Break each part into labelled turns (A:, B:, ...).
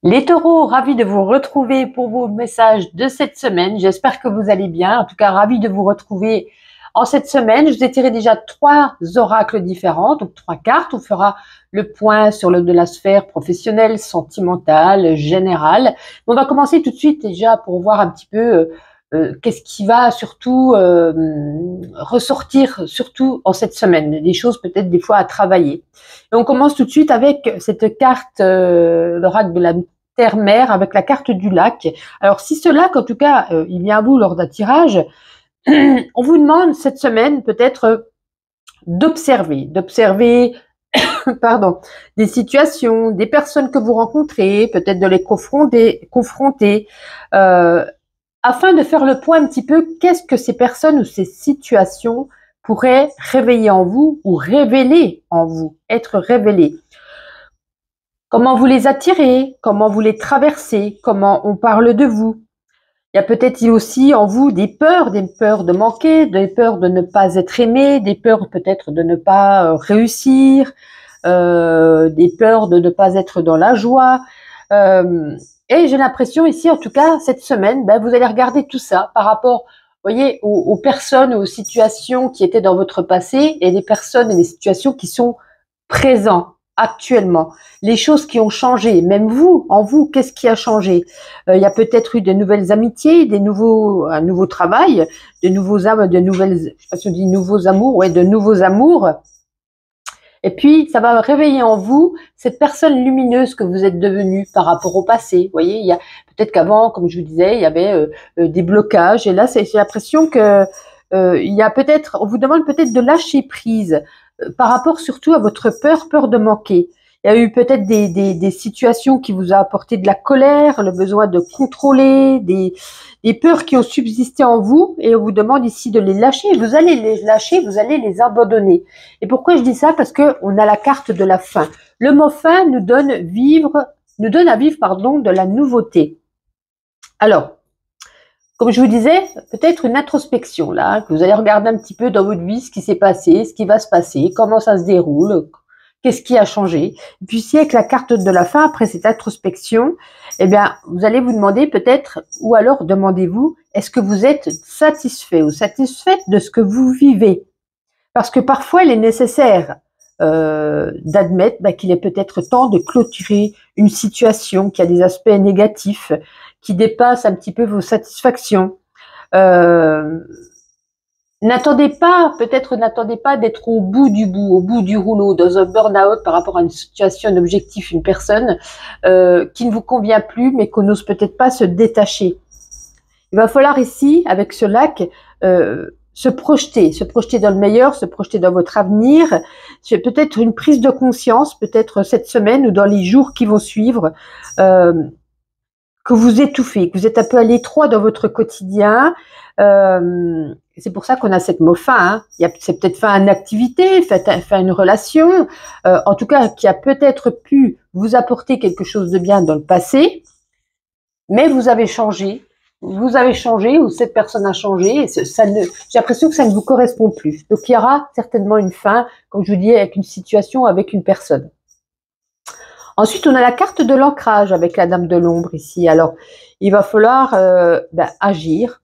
A: Les taureaux, ravis de vous retrouver pour vos messages de cette semaine. J'espère que vous allez bien. En tout cas, ravis de vous retrouver en cette semaine. Je vous ai tiré déjà 3 oracles différents, donc 3 cartes. On fera le point sur de la sphère professionnelle, sentimentale, générale. On va commencer tout de suite déjà pour voir un petit peu qu'est-ce qui va surtout ressortir, surtout en cette semaine. Des choses peut-être des fois à travailler. Et on commence tout de suite avec cette carte, l'oracle de la terre-mer, avec la carte du lac. Alors si ce lac, en tout cas, il vient à vous lors d'un tirage, on vous demande cette semaine peut-être d'observer, pardon, des situations, des personnes que vous rencontrez, peut-être de les confronter, afin de faire le point un petit peu, qu'est-ce que ces personnes ou ces situations pourraient réveiller en vous ou révéler en vous, être révélées. Comment vous les attirez, comment vous les traversez, comment on parle de vous. Il y a peut-être aussi en vous des peurs de manquer, des peurs de ne pas être aimé, des peurs peut-être de ne pas réussir, des peurs de ne pas être dans la joie. Et j'ai l'impression ici, en tout cas, cette semaine, vous allez regarder tout ça par rapport, vous voyez, aux personnes, aux situations qui étaient dans votre passé et des personnes et des situations qui sont présentes actuellement, les choses qui ont changé, même vous, en vous, qu'est-ce qui a changé? Il y a peut-être eu de nouvelles amitiés, un nouveau travail, de nouveaux âmes, de nouvelles, je sais pas si on dit nouveaux amours, ouais, de nouveaux amours. Et puis, ça va réveiller en vous cette personne lumineuse que vous êtes devenue par rapport au passé. Vous voyez, il y a peut-être qu'avant, comme je vous disais, il y avait des blocages. Et là, j'ai l'impression que il y a peut-être, on vous demande peut-être de lâcher prise par rapport surtout à votre peur de manquer. Il y a eu peut-être des situations qui vous ont apporté de la colère, le besoin de contrôler, des peurs qui ont subsisté en vous, et on vous demande ici de les lâcher. Vous allez les lâcher, vous allez les abandonner. Et pourquoi je dis ça? Parce que on a la carte de la fin. Le mot fin nous donne à vivre, de la nouveauté. Alors, comme je vous disais, peut-être une introspection là, que vous allez regarder un petit peu dans votre vie ce qui s'est passé, ce qui va se passer, comment ça se déroule, qu'est-ce qui a changé. Et puis si avec la carte de la fin, après cette introspection, eh bien, vous allez vous demander peut-être, ou alors demandez-vous, est-ce que vous êtes satisfait ou satisfaite de ce que vous vivez? Parce que parfois, il est nécessaire d'admettre qu'il est peut-être temps de clôturer une situation qui a des aspects négatifs, qui dépassent un petit peu vos satisfactions. N'attendez pas d'être au bout du rouleau, dans un burn-out par rapport à une situation, un objectif, une personne qui ne vous convient plus, mais qu'on n'ose peut-être pas se détacher. Il va falloir ici, avec ce lac, se projeter dans le meilleur, se projeter dans votre avenir. C'est peut-être une prise de conscience, peut-être cette semaine ou dans les jours qui vont suivre, que vous étouffez, que vous êtes un peu à l'étroit dans votre quotidien. C'est pour ça qu'on a cette mot fin. C'est peut-être fin à une activité, fin à une relation, en tout cas qui a peut-être pu vous apporter quelque chose de bien dans le passé, mais vous avez changé ou cette personne a changé. Et j'ai l'impression que ça ne vous correspond plus. Donc il y aura certainement une fin, comme je vous dis, avec une situation, avec une personne. Ensuite, on a la carte de l'ancrage avec la dame de l'ombre ici. Alors, il va falloir agir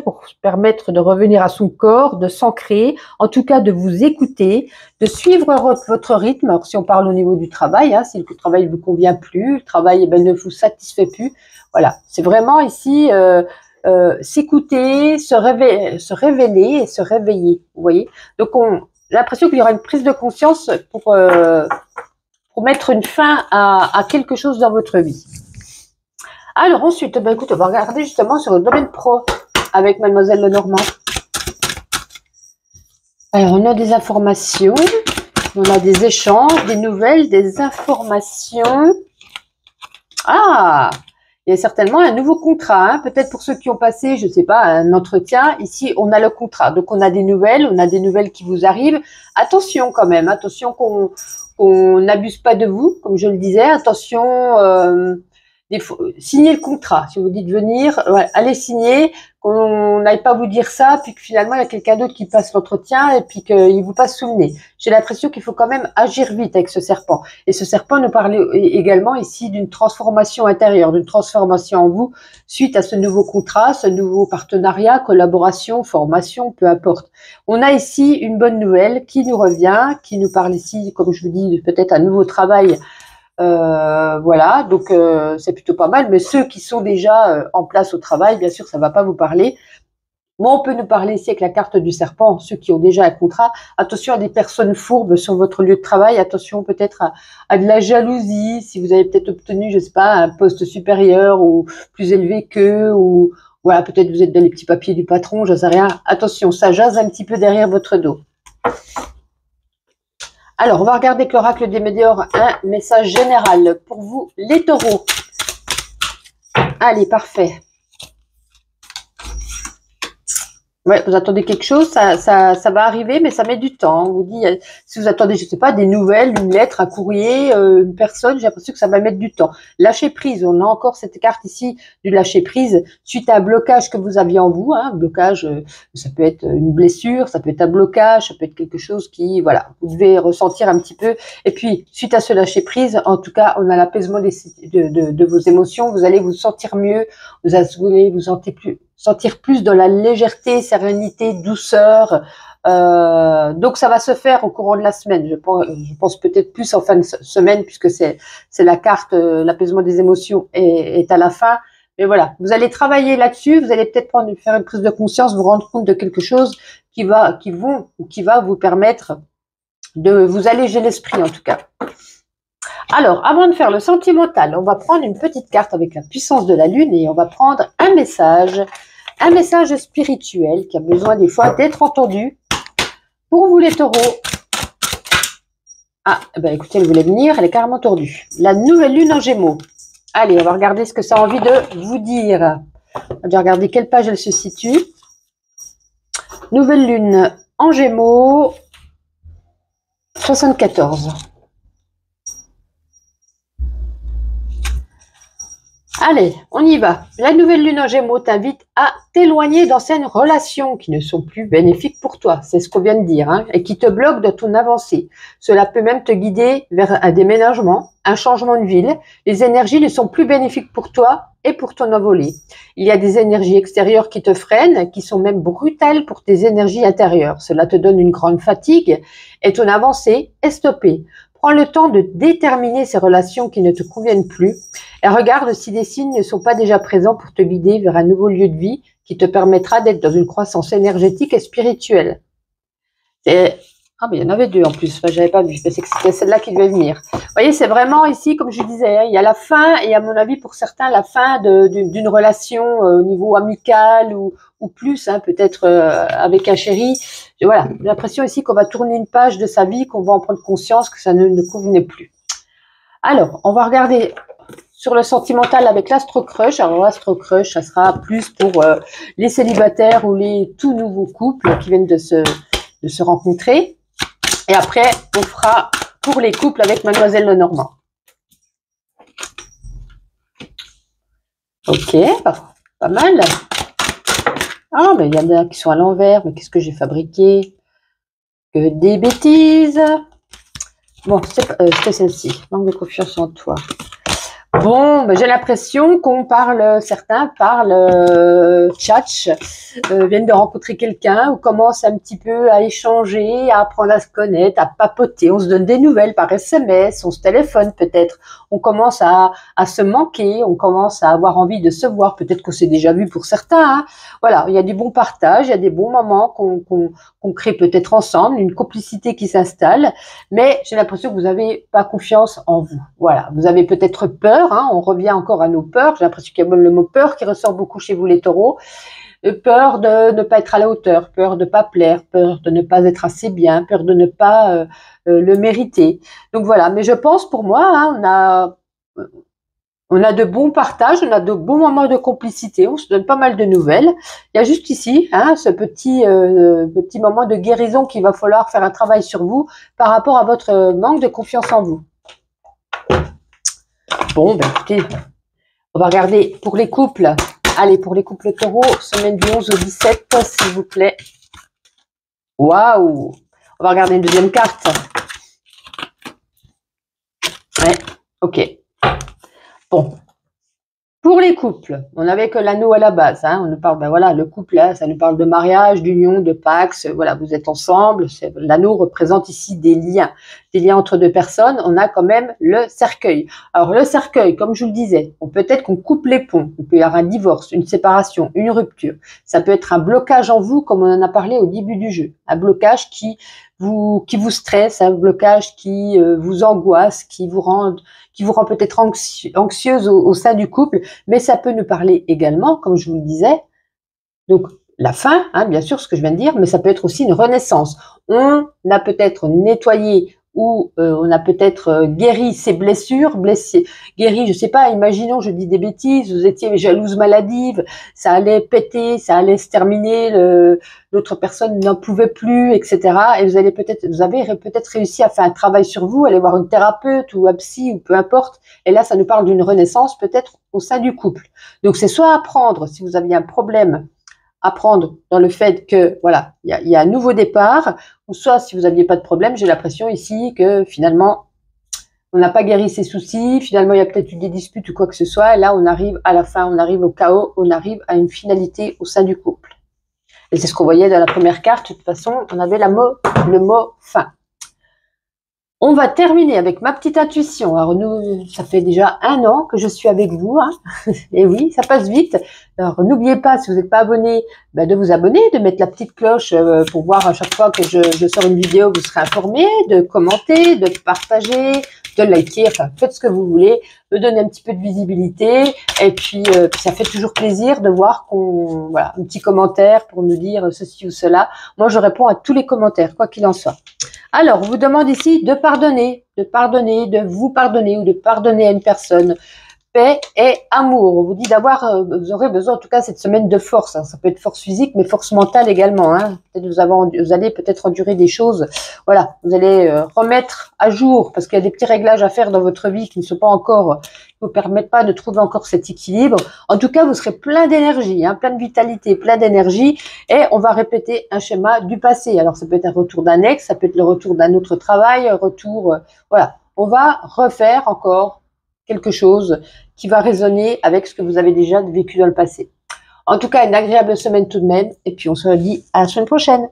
A: pour permettre de revenir à son corps, de s'ancrer, en tout cas de vous écouter, de suivre votre rythme. Alors, si on parle au niveau du travail, si le travail ne vous convient plus, le travail ne vous satisfait plus, voilà. C'est vraiment ici s'écouter, se révéler et se réveiller. Vous voyez. Donc, j'ai l'impression qu'il y aura une prise de conscience pour mettre une fin à quelque chose dans votre vie. Alors ensuite, écoute, on va regarder justement sur le domaine pro avec Mademoiselle Lenormand. Alors, on a des informations, on a des échanges, des nouvelles, des informations. Ah, il y a certainement un nouveau contrat, peut-être pour ceux qui ont passé, je ne sais pas, un entretien. Ici, on a le contrat. Donc, on a des nouvelles qui vous arrivent. Attention quand même, attention qu'on n'abuse pas de vous, comme je le disais. Attention, Signez le contrat. Si vous dites venir, ouais, allez signer, qu'on n'aille pas vous dire ça, puis que finalement il y a quelqu'un d'autre qui passe l'entretien et puis qu'il vous passe sous le nez. J'ai l'impression qu'il faut quand même agir vite avec ce serpent. Et ce serpent nous parlait également ici d'une transformation intérieure, d'une transformation en vous suite à ce nouveau contrat, ce nouveau partenariat, collaboration, formation, peu importe. On a ici une bonne nouvelle qui nous revient, qui nous parle ici, comme je vous dis, peut-être un nouveau travail. Voilà, donc c'est plutôt pas mal, mais ceux qui sont déjà en place au travail, bien sûr, ça va pas vous parler. Moi, on peut nous parler ici avec la carte du serpent, ceux qui ont déjà un contrat. Attention à des personnes fourbes sur votre lieu de travail, attention peut-être à de la jalousie, si vous avez peut-être obtenu, je sais pas, un poste supérieur ou plus élevé qu'eux, ou voilà, peut-être vous êtes dans les petits papiers du patron, je sais rien. Attention, ça jase un petit peu derrière votre dos. Alors, on va regarder avec l'oracle des météores, un message général pour vous, les taureaux. Allez, parfait. Ouais, vous attendez quelque chose, ça va arriver, mais ça met du temps. On vous dit, si vous attendez, je sais pas, des nouvelles, une lettre, un courrier, une personne, j'ai l'impression que ça va mettre du temps. Lâcher prise, on a encore cette carte ici du lâcher prise suite à un blocage que vous aviez en vous. Hein, blocage, ça peut être une blessure, ça peut être un blocage, ça peut être quelque chose qui, voilà, vous devez ressentir un petit peu. Et puis, suite à ce lâcher prise, en tout cas, on a l'apaisement de vos émotions. Vous allez vous sentir mieux, vous allez vous sentir plus dans la légèreté, sérénité, douceur. Donc ça va se faire au courant de la semaine. Je pense peut-être plus en fin de semaine puisque c'est la carte, l'apaisement des émotions est à la fin. Mais voilà, vous allez travailler là-dessus. Vous allez peut-être faire une prise de conscience, vous rendre compte de quelque chose qui va vous permettre de vous alléger l'esprit en tout cas. Alors, avant de faire le sentimental, on va prendre une petite carte avec la puissance de la lune et on va prendre un message spirituel qui a besoin des fois d'être entendu. Pour vous les taureaux, ah, ben écoutez, elle voulait venir, elle est carrément tordue. La nouvelle lune en Gémeaux. Allez, on va regarder ce que ça a envie de vous dire. On va regarder quelle page elle se situe. Nouvelle lune en Gémeaux, 74. Allez, on y va. La nouvelle lune en Gémeaux t'invite à t'éloigner d'anciennes relations qui ne sont plus bénéfiques pour toi. C'est ce qu'on vient de dire, hein, et qui te bloquent dans ton avancée. Cela peut même te guider vers un déménagement, un changement de ville. Les énergies ne sont plus bénéfiques pour toi et pour ton envolée. Il y a des énergies extérieures qui te freinent, qui sont même brutales pour tes énergies intérieures. Cela te donne une grande fatigue et ton avancée est stoppée. Prends le temps de déterminer ces relations qui ne te conviennent plus et regarde si des signes ne sont pas déjà présents pour te guider vers un nouveau lieu de vie qui te permettra d'être dans une croissance énergétique et spirituelle. Ah, mais il y en avait deux en plus, enfin, j'avais pas vu, je pensais que c'était celle-là qui devait venir. Vous voyez, c'est vraiment ici, comme je disais, hein, il y a la fin et à mon avis pour certains la fin d'une relation au niveau amical ou plus, hein, peut-être avec un chéri. Et voilà, j'ai l'impression ici qu'on va tourner une page de sa vie, qu'on va en prendre conscience que ça ne convenait plus. Alors, on va regarder sur le sentimental avec l'Astro Crush. Alors l'Astro Crush, ça sera plus pour les célibataires ou les tout nouveaux couples qui viennent de se rencontrer. Et après, on fera pour les couples avec Mademoiselle Lenormand. Ok, pas mal. Ah, mais il y en a qui sont à l'envers. Mais qu'est-ce que j'ai fabriqué? Que des bêtises. Bon, c'était celle-ci. Manque de confiance en toi. Bon, ben j'ai l'impression certains parlent tchatch, viennent de rencontrer quelqu'un, ou commencent un petit peu à échanger, à apprendre à se connaître, à papoter, on se donne des nouvelles par SMS, on se téléphone peut-être, on commence à se manquer, on commence à avoir envie de se voir, peut-être qu'on s'est déjà vu pour certains, hein. Voilà, il y a des bons partages, il y a des bons moments qu'on crée peut-être ensemble, une complicité qui s'installe, mais j'ai l'impression que vous n'avez pas confiance en vous. Voilà, vous avez peut-être peur, hein, on revient encore à nos peurs, j'ai l'impression qu'il y a le mot peur qui ressort beaucoup chez vous les taureaux, peur de ne pas être à la hauteur, peur de ne pas plaire, peur de ne pas être assez bien, peur de ne pas le mériter. Donc voilà, mais je pense pour moi, hein, on a de bons partages, on a de bons moments de complicité, on se donne pas mal de nouvelles. Il y a juste ici, hein, ce petit moment de guérison qu'il va falloir faire un travail sur vous par rapport à votre manque de confiance en vous. Bon, ben écoutez, On va regarder pour les couples. Allez, pour les couples taureaux, semaine du 11 au 17, s'il vous plaît. Waouh! On va regarder une deuxième carte. Ouais, ok. Bon. Pour les couples, on n'avait que l'anneau à la base. Hein, on nous parle, ben voilà, le couple, là, ça nous parle de mariage, d'union, de pax. Voilà, vous êtes ensemble. L'anneau représente ici des liens entre deux personnes. On a quand même le cercueil. Alors le cercueil, comme je vous le disais, peut-être qu'on coupe les ponts. Il peut y avoir un divorce, une séparation, une rupture. Ça peut être un blocage en vous, comme on en a parlé au début du jeu. Un blocage qui vous stresse, un blocage qui vous angoisse, qui vous rend peut-être anxieuse au sein du couple, mais ça peut nous parler également, comme je vous le disais, donc la fin, hein, bien sûr, ce que je viens de dire, mais ça peut être aussi une renaissance. On a peut-être nettoyé ou on a peut-être guéri ses blessures, guéri, je sais pas, imaginons, je dis des bêtises, vous étiez jalouse maladive, ça allait péter, ça allait se terminer, l'autre personne n'en pouvait plus, etc. Et vous avez peut-être réussi à faire un travail sur vous, aller voir une thérapeute ou un psy ou peu importe. Et là, ça nous parle d'une renaissance peut-être au sein du couple. Donc c'est soit apprendre, si vous aviez un problème, apprendre dans le fait que voilà, il y a un nouveau départ, ou soit si vous n'aviez pas de problème, j'ai l'impression ici que finalement on n'a pas guéri ses soucis, finalement il y a peut-être eu des disputes ou quoi que ce soit, et là on arrive à la fin, on arrive au chaos, on arrive à une finalité au sein du couple. Et c'est ce qu'on voyait dans la première carte, de toute façon, on avait le mot fin. On va terminer avec ma petite intuition. Alors nous, ça fait déjà 1 an que je suis avec vous, hein. Et oui, ça passe vite. Alors n'oubliez pas, si vous n'êtes pas abonné, de vous abonner, de mettre la petite cloche pour voir à chaque fois que je sors une vidéo, vous serez informé, de commenter, de partager, de liker, enfin faites ce que vous voulez, me donner un petit peu de visibilité. Et puis ça fait toujours plaisir de voir voilà, un petit commentaire pour nous dire ceci ou cela. Moi je réponds à tous les commentaires, quoi qu'il en soit. Alors, on vous demande ici de pardonner, de vous pardonner ou de pardonner à une personne. Paix et amour. On vous dit vous aurez besoin en tout cas cette semaine de force. Hein. Ça peut être force physique, mais force mentale également. Hein. Peut-être vous allez peut-être endurer des choses. Voilà, vous allez remettre à jour parce qu'il y a des petits réglages à faire dans votre vie qui ne sont pas encore, qui vous permettent pas de trouver encore cet équilibre. En tout cas, vous serez plein d'énergie, hein, plein de vitalité, plein d'énergie, et on va répéter un schéma du passé. Alors, ça peut être un retour d'un ex, ça peut être le retour d'un autre travail, un retour, voilà. On va refaire encore quelque chose qui va résonner avec ce que vous avez déjà vécu dans le passé. En tout cas, une agréable semaine tout de même, et puis on se dit à la semaine prochaine.